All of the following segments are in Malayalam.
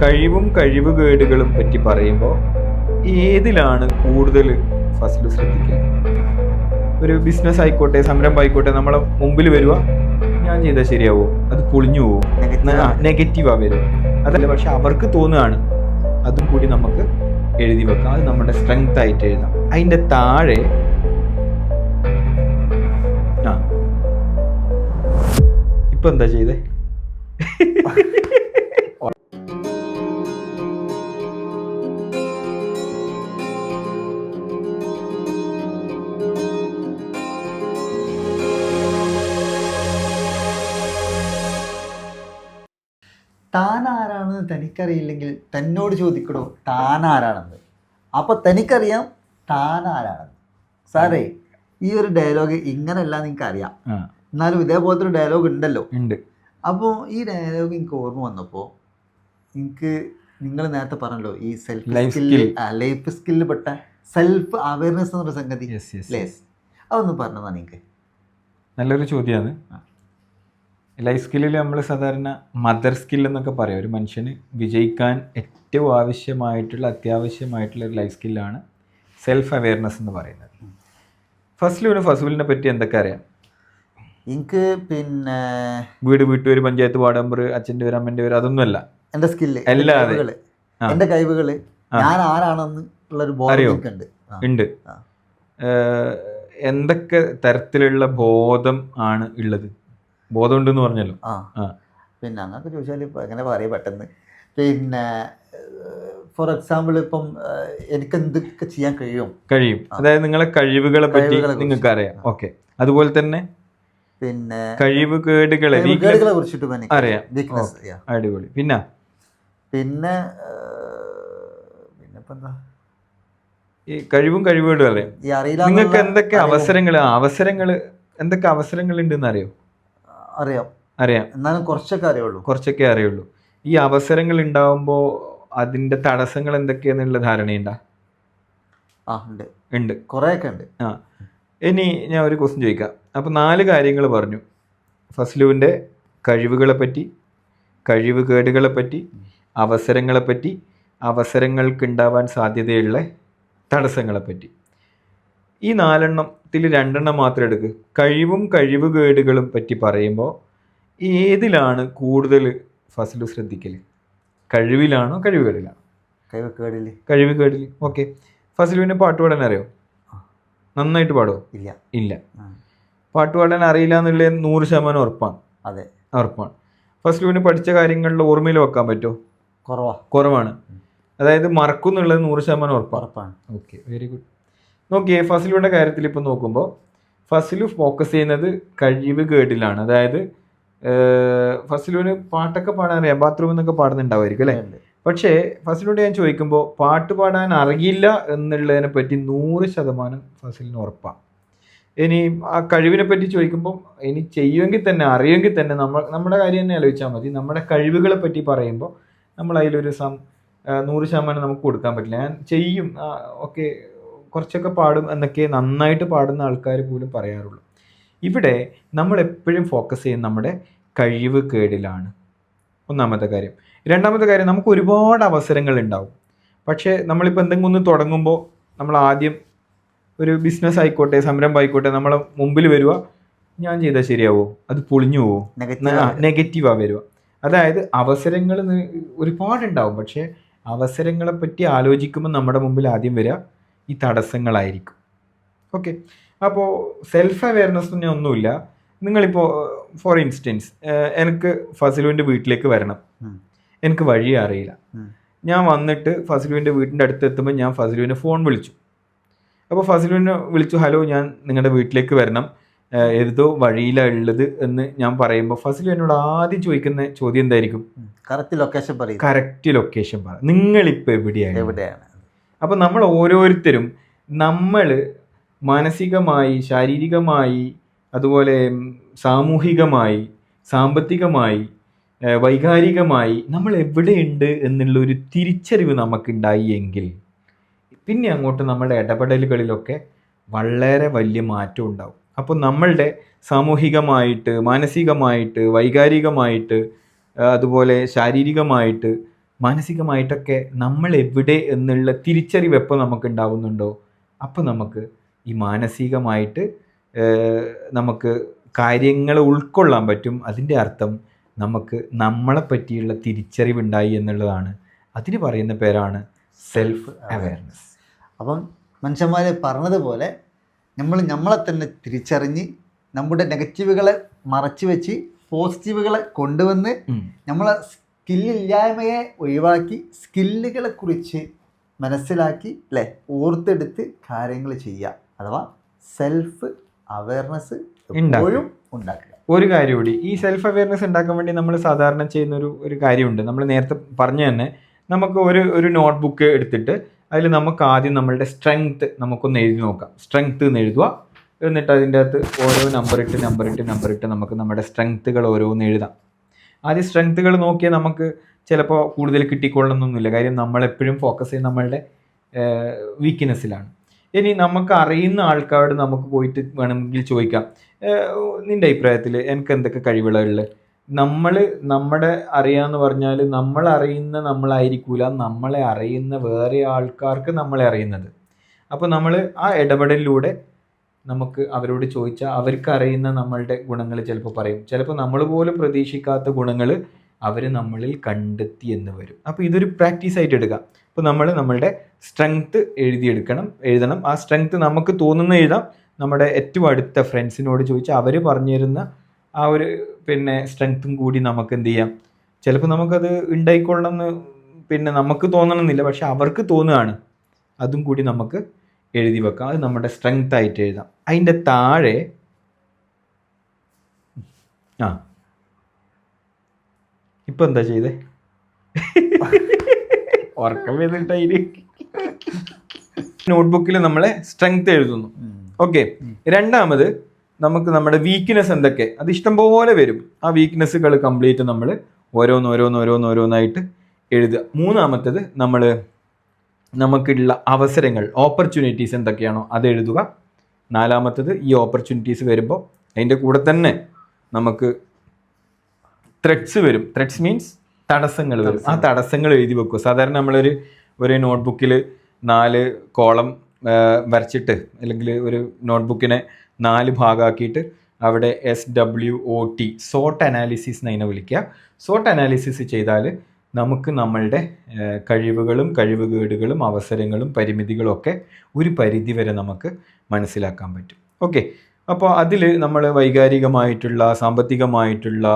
കഴിവും കഴിവുകേടുകളും പറ്റി പറയുമ്പോൾ ഏതിലാണ് കൂടുതൽ ഫസ്റ്റ് ശ്രദ്ധിക്കുന്നത്? ഒരു ബിസിനസ് ആയിക്കോട്ടെ, സംരംഭം ആയിക്കോട്ടെ, നമ്മളെ മുമ്പിൽ വരിക, ഞാൻ ചെയ്താൽ ശരിയാവോ, അത് പൊളിഞ്ഞു പോവും, നെഗറ്റീവാ വരും, അതല്ല. പക്ഷെ അവർക്ക് തോന്നുകയാണ്, അതും കൂടി നമുക്ക് എഴുതി വെക്കാം, അത് നമ്മുടെ സ്ട്രെങ്ത് ആയിട്ട് എഴുതാം. അതിൻ്റെ താഴെ ഇപ്പൊ എന്താ ചെയ്തേ? താൻ ആരാണെന്ന് തനിക്കറിയില്ലെങ്കിൽ തന്നോട് ചോദിക്കണോ താൻ ആരാണെന്ന്. അപ്പോൾ തനിക്കറിയാം താൻ ആരാണെന്ന്. സാറേ, ഈ ഒരു ഡയലോഗ് ഇങ്ങനെയല്ല നിങ്ങൾക്ക് അറിയാം, എന്നാലും ഇതേപോലത്തെ ഒരു ഡയലോഗ് ഉണ്ടല്ലോ. ഉണ്ട്. അപ്പോൾ ഈ ഡയലോഗ് എനിക്ക് ഓർമ്മ വന്നപ്പോൾ എനിക്ക് നിങ്ങൾ നേരത്തെ പറഞ്ഞല്ലോ, ഈ ലൈഫ് സ്കില്ലിൽ പെട്ട സെൽഫ് അവയർനെസ് എന്നൊരു സംഗതി, അതൊന്നും പറഞ്ഞതാണ് നിങ്ങൾക്ക്. നല്ലൊരു ചോദ്യമാണ്. ലൈഫ് സ്കില്ലിൽ നമ്മൾ സാധാരണ മദർ സ്കിൽ എന്നൊക്കെ പറയാം. ഒരു മനുഷ്യന് വിജയിക്കാൻ ഏറ്റവും അത്യാവശ്യമായിട്ടുള്ള ഒരു ലൈഫ് സ്കില്ലാണ് സെൽഫ് അവെയർനെസ് എന്ന് പറയുന്നത്. ഫസ്ലുവിനെ പറ്റി എന്തൊക്കെ അറിയാം? എനിക്ക് പിന്നെ വീട്ടുപേര്, പഞ്ചായത്ത്, വാർഡ് മെമ്പർ, അച്ഛൻ്റെ പേര്, അമ്മൻ്റെ പേര്, അതൊന്നുമല്ല എൻ്റെ സ്കില്ല്, അല്ലാതെ എൻ്റെ കഴിവുകള്, ഞാൻ ആരാണെന്ന് ഉള്ളൊരു ബോധം ഉണ്ട്. എന്തൊക്കെ തരത്തിലുള്ള ബോധം ആണ് ഉള്ളത്? ബോധം ഉണ്ടെന്ന് പറഞ്ഞല്ലോ. പിന്നെ അങ്ങനൊക്കെ ചോദിച്ചാൽ ഇപ്പം എങ്ങനെ പറയാം പെട്ടെന്ന്. പിന്നെ ഫോർ എക്സാമ്പിൾ, ഇപ്പം എനിക്ക് എന്തൊക്കെ ചെയ്യാൻ കഴിയും, അതായത് നിങ്ങളെ കഴിവുകളെ പറ്റി നിങ്ങൾക്ക് അറിയാം. ഓക്കെ. അതുപോലെ തന്നെ പിന്നെ കഴിവുകേടുകളെ കുറിച്ചിട്ട് അറിയാം. അടിപൊളി. പിന്നെ ഇപ്പം എന്താ ഈ കഴിവും കഴിവുകേടും അറിയാം. നിങ്ങൾക്ക് എന്തൊക്കെ അവസരങ്ങൾ എന്തൊക്കെ അവസരങ്ങൾ ഉണ്ടെന്ന് അറിയാം. എന്നാലും കുറച്ചൊക്കെ അറിയുള്ളൂ. ഈ അവസരങ്ങൾ ഉണ്ടാവുമ്പോൾ അതിന്റെ തടസ്സങ്ങൾ എന്തൊക്കെയാന്നുള്ള ധാരണയുണ്ടാ? ഉണ്ട്, കുറെയൊക്കെ ഉണ്ട്. ഇനി ഞാൻ ഒരു ക്വസ്റ്റ്യൻ ചോദിക്കാം. അപ്പോൾ 4 കാര്യങ്ങൾ പറഞ്ഞു. ഫസ്ലുവിൻ്റെ കഴിവുകളെ പറ്റി, കഴിവുകേടുകളെ പറ്റി, അവസരങ്ങളെ പറ്റി, അവസരങ്ങൾക്ക് ഉണ്ടാവാൻ സാധ്യതയുള്ള തടസ്സങ്ങളെ പറ്റി. ഈ 4 2 മാത്രം എടുക്കുക. കഴിവും കഴിവുകേടുകളും പറ്റി പറയുമ്പോൾ ഏതിലാണ് കൂടുതൽ ഫസ്ലു ശ്രദ്ധിക്കൽ? കഴിവിലാണോ കഴിവുകേടിലാണോ? കഴിവുകേടിൽ. ഓക്കെ. ഫസ്ലുവിന് പാട്ട് പാടാൻ അറിയോ? നന്നായിട്ട് പാടുമോ? ഇല്ല. പാട്ട് പാടാൻ അറിയില്ല എന്നുള്ളത് 100% ഉറപ്പാണ്. ഉറപ്പാണ്. ഫസ്ലുവിന് പഠിച്ച കാര്യങ്ങളിൽ ഓർമ്മയിൽ വെക്കാൻ പറ്റുമോ? കുറവാണ്. അതായത് മറക്കും എന്നുള്ളത് 100% ഉറപ്പാണ്. Okay, very good. നോക്കിയേ, ഫസ്ലുവിൻ്റെ കാര്യത്തിൽ ഇപ്പം നോക്കുമ്പോൾ ഫസ്ലു ഫോക്കസ് ചെയ്യുന്നത് കഴിവുകേടിലാണ്. അതായത് ഫസ്ലുവിന് പാട്ടൊക്കെ പാടാൻ അറിയാം, ബാത്റൂമിൽ നിന്നൊക്കെ പാടുന്നുണ്ടാവുമായിരിക്കും അല്ലേ? പക്ഷേ ഫസ്ലിനോട് ഞാൻ ചോദിക്കുമ്പോൾ പാട്ട് പാടാൻ അറിയില്ല എന്നുള്ളതിനെ പറ്റി 100% ഫസ്ലിന് ഉറപ്പാണ്. ഇനി ആ കഴിവിനെ പറ്റി ചോദിക്കുമ്പോൾ ഇനി ചെയ്യുമെങ്കിൽ തന്നെ, അറിയുമെങ്കിൽ തന്നെ നമ്മുടെ കാര്യം തന്നെ ആലോചിച്ചാൽ മതി. നമ്മുടെ കഴിവുകളെ പറ്റി പറയുമ്പോൾ നമ്മൾ അതിലൊരു 100% നമുക്ക് കൊടുക്കാൻ പറ്റില്ല. ഞാൻ ചെയ്യും, ഓക്കെ, കുറച്ചൊക്കെ പാടും എന്നൊക്കെ നന്നായിട്ട് പാടുന്ന ആൾക്കാർ പോലും പറയാറുള്ളൂ. ഇവിടെ നമ്മൾ എപ്പോഴും ഫോക്കസ് ചെയ്യുന്നത് നമ്മുടെ കഴിവ് കേടിലാണ്. ഒന്നാമത്തെ കാര്യം. രണ്ടാമത്തെ കാര്യം, നമുക്ക് ഒരുപാട് അവസരങ്ങൾ ഉണ്ടാവും. പക്ഷേ നമ്മളിപ്പോൾ എന്തെങ്കിലും ഒന്ന് തുടങ്ങുമ്പോൾ നമ്മൾ ആദ്യം ഒരു ബിസിനസ് ആയിക്കോട്ടെ, സംരംഭം ആയിക്കോട്ടെ, നമ്മളെ മുമ്പിൽ വരിക, ഞാൻ ചെയ്താൽ ശരിയാവോ, അത് പൊളിഞ്ഞു പോവും, നെഗറ്റീവാ വരിക. അതായത് അവസരങ്ങൾ ഒരുപാടുണ്ടാവും, പക്ഷേ അവസരങ്ങളെ പറ്റി ആലോചിക്കുമ്പോൾ നമ്മുടെ മുമ്പിൽ ആദ്യം വരിക ഈ തടസ്സങ്ങളായിരിക്കും. ഓക്കെ. അപ്പോൾ സെൽഫ് അവെയർനെസ് തന്നെ ഒന്നുമില്ല. നിങ്ങളിപ്പോൾ ഫോർ ഇൻസ്റ്റൻസ്, എനിക്ക് ഫസ്ലുവിൻ്റെ വീട്ടിലേക്ക് വരണം, എനിക്ക് വഴി അറിയില്ല. ഞാൻ വന്നിട്ട് ഫസ്ലുവിൻ്റെ വീടിൻ്റെ അടുത്ത് എത്തുമ്പോൾ ഞാൻ ഫസ്ലുവിനെ ഫോൺ വിളിച്ചു. അപ്പോൾ ഫസ്ലുവിനെ വിളിച്ചു, ഹലോ, ഞാൻ നിങ്ങളുടെ വീട്ടിലേക്ക് വരണം, ഏതോ വഴിയിലാണ് ഉള്ളത് എന്ന് ഞാൻ പറയുമ്പോൾ ഫസ്ലു എന്നോട് ആദ്യം ചോദിക്കുന്ന ചോദ്യം എന്തായിരിക്കും? കറക്റ്റ് ലൊക്കേഷൻ പറ, നിങ്ങളിപ്പോൾ എവിടെയാണ്? അപ്പോൾ നമ്മൾ ഓരോരുത്തരും നമ്മൾ മാനസികമായി, ശാരീരികമായി, അതുപോലെ സാമൂഹികമായി, സാമ്പത്തികമായി, വൈകാരികമായി നമ്മൾ എവിടെയുണ്ട് എന്നുള്ളൊരു തിരിച്ചറിവ് നമുക്കുണ്ടായി എങ്കിൽ പിന്നെ അങ്ങോട്ട് നമ്മുടെ ഇടപെടലുകളിലൊക്കെ വളരെ വലിയ മാറ്റം ഉണ്ടാവും. അപ്പോൾ നമ്മളുടെ സാമൂഹികമായിട്ട്, മാനസികമായിട്ട്, വൈകാരികമായിട്ട്, അതുപോലെ ശാരീരികമായിട്ട് മാനസികമായിട്ടൊക്കെ നമ്മൾ എവിടെ എന്നുള്ള തിരിച്ചറിവ് എപ്പോൾ നമുക്ക് ഉണ്ടാവുന്നുണ്ടോ അപ്പോൾ നമുക്ക് ഈ മാനസികമായിട്ട് നമുക്ക് കാര്യങ്ങൾ ഉൾക്കൊള്ളാൻ പറ്റും. അതിൻ്റെ അർത്ഥം നമുക്ക് നമ്മളെ പറ്റിയുള്ള തിരിച്ചറിവുണ്ടായി എന്നുള്ളതാണ്. അതിന് പറയുന്ന പേരാണ് സെൽഫ് അവെയർനെസ്. അപ്പം മനുഷ്യന്മാർ പറഞ്ഞതുപോലെ നമ്മളെ തന്നെ തിരിച്ചറിഞ്ഞ് നമ്മുടെ നെഗറ്റീവുകളെ മറച്ചു വെച്ച് പോസിറ്റീവുകളെ കൊണ്ടുവന്ന് നമ്മളെ സ്കില്ലില്ലായ്മയെ ഒഴിവാക്കി സ്കില്ലുകളെ കുറിച്ച് മനസ്സിലാക്കി അല്ലേ ഓർത്തെടുത്ത് കാര്യങ്ങൾ ചെയ്യുക. അഥവാ സെൽഫ് അവെയർനെസ് എപ്പോഴും ഉണ്ടാക്കുക. ഒരു കാര്യം കൂടി, ഈ സെൽഫ് അവെയർനെസ് ഉണ്ടാക്കാൻ വേണ്ടി നമ്മൾ സാധാരണ ചെയ്യുന്ന ഒരു കാര്യമുണ്ട്. നമ്മൾ നേരത്തെ പറഞ്ഞു തന്നെ, നമുക്ക് ഒരു നോട്ട്ബുക്ക് എടുത്തിട്ട് അതിൽ നമുക്ക് ആദ്യം നമ്മളുടെ സ്ട്രെങ്ത് നമുക്കൊന്ന് എഴുതി നോക്കാം. സ്ട്രെങ്ത് എന്ന് എഴുതുക. എന്നിട്ട് അതിൻ്റെ അകത്ത് ഓരോ നമ്പർ ഇട്ട് നമുക്ക് നമ്മുടെ സ്ട്രെങ്ത്തുകൾ ഓരോന്ന് എഴുതാം. ആദ്യം സ്ട്രെങ്ത്തുകൾ നോക്കിയാൽ നമുക്ക് ചിലപ്പോൾ കൂടുതൽ കിട്ടിക്കൊള്ളണമെന്നൊന്നുമില്ല. കാര്യം നമ്മളെപ്പോഴും ഫോക്കസ് ചെയ്യുന്നത് നമ്മളുടെ വീക്ക്നെസ്സിലാണ്. ഇനി നമുക്ക് അറിയുന്ന ആൾക്കാരോട് നമുക്ക് പോയിട്ട് വേണമെങ്കിൽ ചോദിക്കാം, നിൻ്റെ അഭിപ്രായത്തിൽ എനിക്ക് എന്തൊക്കെ കഴിവുകളുള്ളത്? നമ്മുടെ അറിയാമെന്ന് പറഞ്ഞാൽ നമ്മളറിയുന്ന നമ്മളായിരിക്കില്ല, നമ്മളെ അറിയുന്ന വേറെ ആൾക്കാർക്ക് നമ്മളെ അറിയുന്നത്. അപ്പോൾ നമ്മൾ ആ ഇടപെടലിലൂടെ നമുക്ക് അവരോട് ചോദിച്ചാൽ അവർക്ക് അറിയുന്ന നമ്മളുടെ ഗുണങ്ങൾ ചിലപ്പോൾ പറയും. ചിലപ്പോൾ നമ്മൾ പോലും പ്രതീക്ഷിക്കാത്ത ഗുണങ്ങൾ അവർ നമ്മളിൽ കണ്ടെത്തി എന്ന് വരും. അപ്പോൾ ഇതൊരു പ്രാക്ടീസ് ആയിട്ട് എടുക്കാം. അപ്പോൾ നമ്മളുടെ സ്ട്രെങ്ത്ത് എഴുതണം. ആ സ്ട്രെങ്ത്ത് നമുക്ക് തോന്നുന്ന എഴുതാം. നമ്മുടെ ഏറ്റവും അടുത്ത ഫ്രണ്ട്സിനോട് ചോദിച്ചാൽ അവർ പറഞ്ഞു തരുന്ന ആ ഒരു സ്ട്രെങ്ത്തും കൂടി നമുക്ക് എന്ത് ചെയ്യാം. ചിലപ്പോൾ നമുക്കത് ഉണ്ടായിക്കൊള്ളണം എന്ന് നമുക്ക് തോന്നണമെന്നില്ല, പക്ഷെ അവർക്ക് തോന്നുകയാണ്. അതും കൂടി നമുക്ക് എഴുതി വെക്കാം. അത് നമ്മുടെ സ്ട്രെങ്ത് ആയിട്ട് എഴുതാം. അതിൻ്റെ താഴെ ഇപ്പം എന്താ ചെയ്തേ? ഉറക്കം ചെയ്തിട്ട് നോട്ട്ബുക്കിൽ നമ്മളെ സ്ട്രെങ്ത് എഴുതുന്നു. ഓക്കെ. രണ്ടാമത് നമുക്ക് നമ്മുടെ വീക്ക്നെസ് എന്തൊക്കെ, അത് ഇഷ്ടംപോലെ വരും. ആ വീക്ക്നെസ്സുകൾ കംപ്ലീറ്റ് നമ്മൾ ഓരോന്നായിട്ട് എഴുതുക. മൂന്നാമത്തേത് നമുക്കുള്ള അവസരങ്ങൾ, ഓപ്പർച്യൂണിറ്റീസ് എന്തൊക്കെയാണോ അത് എഴുതുക. നാലാമത്തേത് ഈ ഓപ്പർച്യൂണിറ്റീസ് വരുമ്പോൾ അതിൻ്റെ കൂടെ തന്നെ നമുക്ക് ത്രെഡ്സ് വരും. ത്രെഡ്സ് മീൻസ് തടസ്സങ്ങൾ വരും. ആ തടസ്സങ്ങൾ എഴുതി വെക്കുക. സാധാരണ ഒരു നോട്ട്ബുക്കിൽ 4 കോളം വരച്ചിട്ട്, അല്ലെങ്കിൽ ഒരു നോട്ട്ബുക്കിനെ 4 ഭാഗമാക്കിയിട്ട് അവിടെ SWOT സോട്ട് അനാലിസിസ് എന്നതിനെ വിളിക്കുക. സോട്ട് അനാലിസിസ് ചെയ്താൽ നമുക്ക് നമ്മളുടെ കഴിവുകളും കഴിവുകേടുകളും അവസരങ്ങളും പരിമിതികളും ഒക്കെ ഒരു പരിധി വരെ നമുക്ക് മനസ്സിലാക്കാൻ പറ്റും. ഓക്കെ. അപ്പോൾ അതിൽ നമ്മൾ വൈകാരികമായിട്ടുള്ള, സാമ്പത്തികമായിട്ടുള്ള,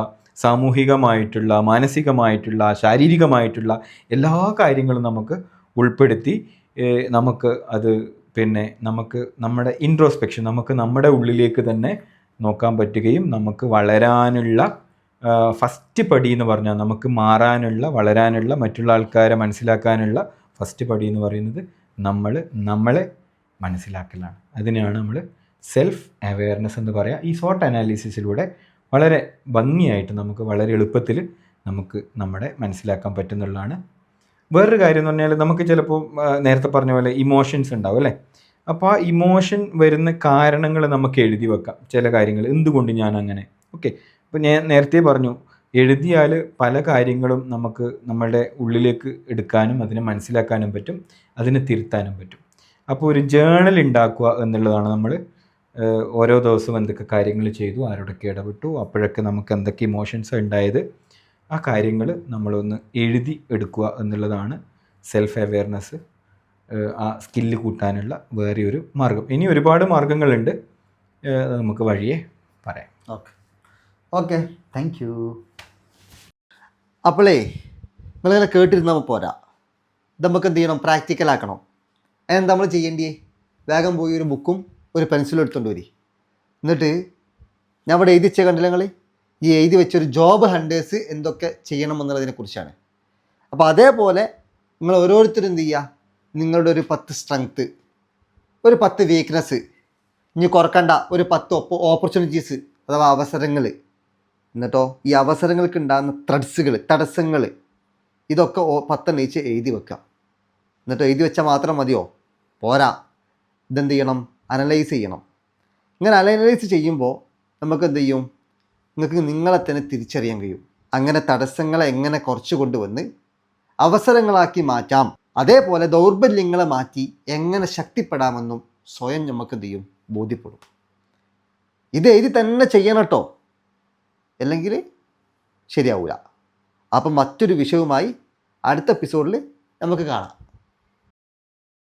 സാമൂഹികമായിട്ടുള്ള, മാനസികമായിട്ടുള്ള, ശാരീരികമായിട്ടുള്ള എല്ലാ കാര്യങ്ങളും നമുക്ക് ഉൾപ്പെടുത്തി നമുക്ക് അത് നമുക്ക് നമ്മുടെ ഇൻട്രോസ്പെക്ഷൻ, നമുക്ക് നമ്മുടെ ഉള്ളിലേക്ക് തന്നെ നോക്കാൻ പറ്റുകയും നമുക്ക് വളരാനുള്ള ഫസ്റ്റ് പടി എന്ന് പറഞ്ഞാൽ, നമുക്ക് മാറാനുള്ള, വളരാനുള്ള, മറ്റുള്ള ആൾക്കാരെ മനസ്സിലാക്കാനുള്ള ഫസ്റ്റ് പടി എന്ന് പറയുന്നത് നമ്മളെ മനസ്സിലാക്കലാണ്. അതിനെയാണ് നമ്മൾ സെൽഫ് അവെയർനെസ് എന്ന് പറയുക. ഈ സോട്ട് അനാലിസിസിലൂടെ വളരെ ഭംഗിയായിട്ട് നമുക്ക് വളരെ എളുപ്പത്തിൽ നമുക്ക് നമ്മളെ മനസ്സിലാക്കാൻ പറ്റുന്നുള്ളതാണ്. വേറൊരു കാര്യം എന്ന് പറഞ്ഞാൽ, നമുക്ക് ചിലപ്പോൾ നേരത്തെ പറഞ്ഞ പോലെ ഇമോഷൻസ് ഉണ്ടാവും അല്ലേ. അപ്പോൾ ആ ഇമോഷൻ വരുന്ന കാരണങ്ങൾ നമുക്ക് എഴുതി വെക്കാം. ചില കാര്യങ്ങൾ എന്തുകൊണ്ട് ഞാൻ അങ്ങനെ. ഓക്കെ. അപ്പോൾ ഞാൻ നേരത്തെ പറഞ്ഞു, എഴുതിയാൽ പല കാര്യങ്ങളും നമുക്ക് നമ്മളുടെ ഉള്ളിലേക്ക് എടുക്കാനും അതിനെ മനസ്സിലാക്കാനും പറ്റും, അതിനെ തിരുത്താനും പറ്റും. അപ്പോൾ ഒരു ജേണൽ ഉണ്ടാക്കുക എന്നുള്ളതാണ്. നമ്മൾ ഓരോ ദിവസവും എന്തൊക്കെ കാര്യങ്ങൾ ചെയ്തു, ആരോടൊക്കെ ഇടപെട്ടു, അപ്പോഴൊക്കെ നമുക്ക് എന്തൊക്കെ ഇമോഷൻസ് ഉണ്ടായത്, ആ കാര്യങ്ങൾ നമ്മളൊന്ന് എഴുതി എടുക്കുക എന്നുള്ളതാണ് സെൽഫ് അവെയർനെസ് ആ സ്കില്ല് കൂട്ടാനുള്ള വേറെ ഒരു മാർഗം. ഇനി ഒരുപാട് മാർഗങ്ങളുണ്ട്, നമുക്ക് വഴിയെ പറയാം. Okay thank you. അപ്പോളേ നിങ്ങളിങ്ങനെ കേട്ടിരുന്നാൽ പോരാ, ഇത് നമുക്ക് എന്ത് ചെയ്യണം, പ്രാക്ടിക്കലാക്കണം. അതിനെന്താ നമ്മൾ ചെയ്യേണ്ടിയേ? വേഗം പോയി ഒരു ബുക്കും ഒരു പെൻസിലും എടുത്തുകൊണ്ട് വരി. എന്നിട്ട് ഞാൻ ഇവിടെ എഴുതി വെച്ച കണ്ടില്ല നിങ്ങൾ, ഈ എഴുതി വെച്ചൊരു ജോബ് ഹണ്ടേഴ്സ് എന്തൊക്കെ ചെയ്യണം എന്നുള്ളതിനെക്കുറിച്ചാണ്. അപ്പോൾ അതേപോലെ നിങ്ങൾ ഓരോരുത്തരും എന്ത് ചെയ്യുക, നിങ്ങളുടെ ഒരു 10 സ്ട്രെങ്ത്ത്, ഒരു 10 വീക്ക്നെസ്, ഇനി കുറക്കണ്ട ഒരു 10 ഓപ്പർച്യൂണിറ്റീസ് അഥവാ അവസരങ്ങൾ, എന്നിട്ടോ ഈ അവസരങ്ങൾക്ക് ഉണ്ടാകുന്ന തടസ്സങ്ങൾ ഇതൊക്കെ 10 എണ്ണീച്ച് എഴുതി വെക്കുക. എന്നിട്ട് എഴുതി വെച്ചാൽ മാത്രം മതിയോ? പോരാ, ഇതെന്ത് ചെയ്യണം, അനലൈസ് ചെയ്യണം. ഇങ്ങനെ അനലൈസ് ചെയ്യുമ്പോൾ നമുക്ക് എന്ത് ചെയ്യും, നിങ്ങൾക്ക് നിങ്ങളെ തന്നെ തിരിച്ചറിയാൻ കഴിയും. അങ്ങനെ തടസ്സങ്ങളെ എങ്ങനെ കുറച്ച് കൊണ്ടുവന്ന് അവസരങ്ങളാക്കി മാറ്റാം. അതേപോലെ ദൗർബല്യങ്ങളെ മാറ്റി എങ്ങനെ ശക്തിപ്പെടാമെന്നും സ്വയം നമുക്ക് എന്ത് ചെയ്യും, ബോധ്യപ്പെടും. ഇത് എഴുതി തന്നെ ചെയ്യണം കേട്ടോ, അല്ലെങ്കിൽ ശരിയാവില്ല. അപ്പം മറ്റൊരു വിഷയവുമായി അടുത്ത എപ്പിസോഡിൽ നമുക്ക് കാണാം.